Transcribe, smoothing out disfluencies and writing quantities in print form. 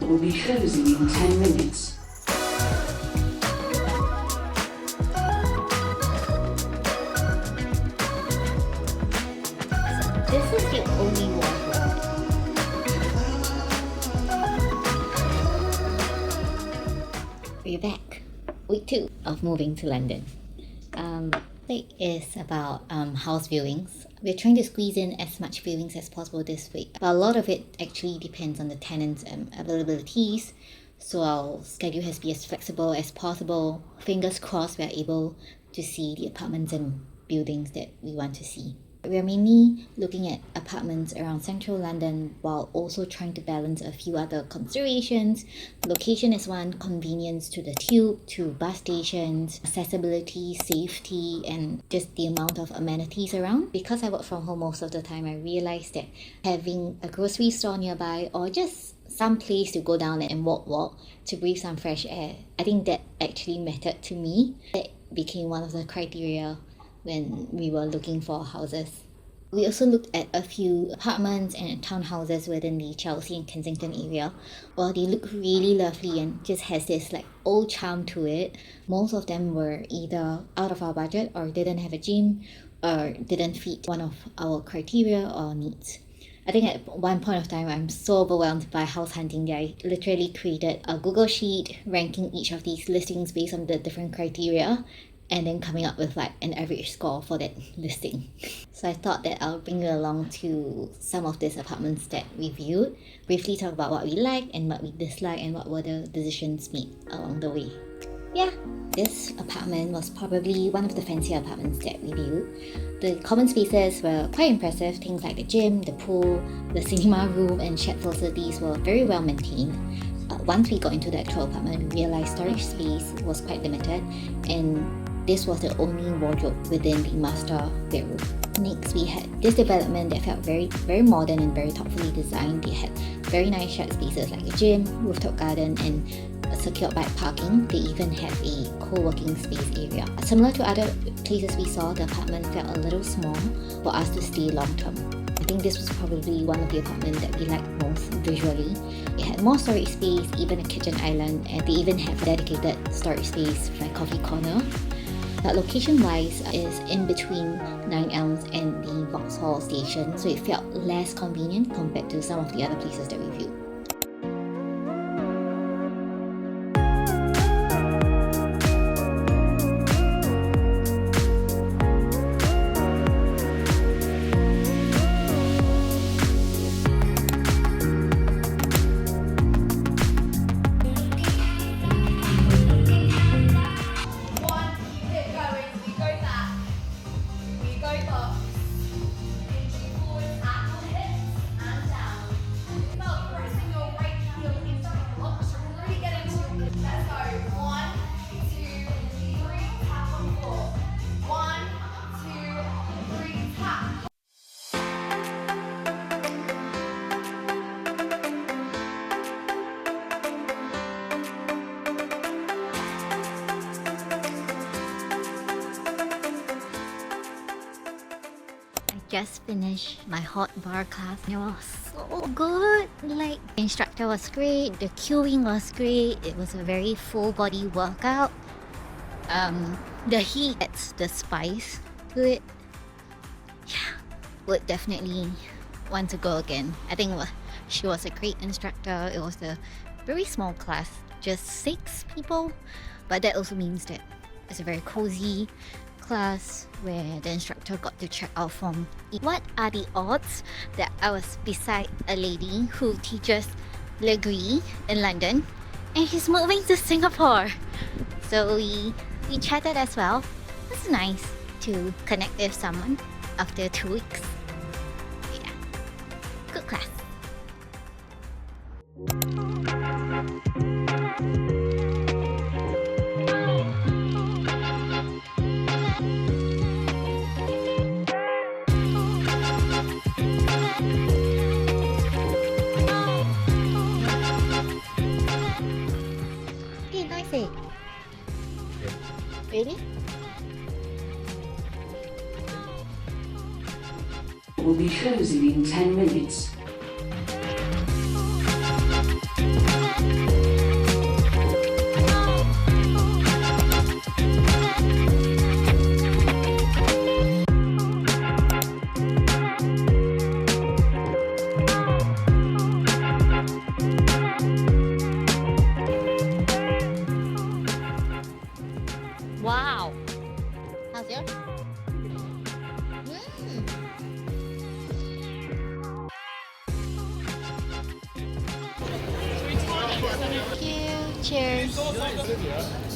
Will be closing in 10 minutes. This is the only wardrobe. We're back. Week 2 of moving to London. Week is about house viewings. We're trying to squeeze in as much viewings as possible this week, but a lot of it actually depends on the tenants' availabilities. So our schedule has to be as flexible as possible. Fingers crossed we're able to see the apartments and buildings that we want to see. We are mainly looking at apartments around central London while also trying to balance a few other considerations. Location is one, convenience to the tube, to bus stations, accessibility, safety, and just the amount of amenities around. Because I work from home most of the time, I realized that having a grocery store nearby or just some place to go down and walk to breathe some fresh air, I think that actually mattered to me. That became one of the criteria when we were looking for houses. We also looked at a few apartments and townhouses within the Chelsea and Kensington area. While they look really lovely and just has this like old charm to it, most of them were either out of our budget or didn't have a gym or didn't fit one of our criteria or needs. I think at one point of time, I'm so overwhelmed by house hunting that I literally created a Google sheet ranking each of these listings based on the different criteria and then coming up with like an average score for that listing. So I thought that I'll bring you along to some of these apartments that we viewed, briefly talk about what we like and what we dislike and what were the decisions made along the way. Yeah, this apartment was probably one of the fancier apartments that we viewed. The common spaces were quite impressive. Things like the gym, the pool, the cinema room and shared facilities were very well maintained. Once we got into the actual apartment, we realized storage space was quite limited and this was the only wardrobe within the master bedroom. Next, we had this development that felt very, very modern and very thoughtfully designed. They had very nice shared spaces like a gym, rooftop garden, and secured bike parking. They even have a co-working space area. Similar to other places we saw, the apartment felt a little small for us to stay long term. I think this was probably one of the apartments that we liked most visually. It had more storage space, even a kitchen island, and they even have a dedicated storage space for a coffee corner. But location-wise is in between 9 Elms and the Vauxhall station, so it felt less convenient compared to some of the other places that we viewed. Just finished my hot bar class. It was so good. Like, the instructor was great, the queuing was great, it was a very full body workout. The heat adds the spice to it. Yeah, would definitely want to go again. I think she was a great instructor. It was a very small class, just 6 people, but that also means that it's a very cozy class where the instructor got to check our form. What are the odds that I was beside a lady who teaches Legree in London and she's moving to Singapore? So we chatted as well. It's nice to connect with someone after 2 weeks. Yeah, good class. Really? Will be closing in 10 minutes. Thank you. Cheers.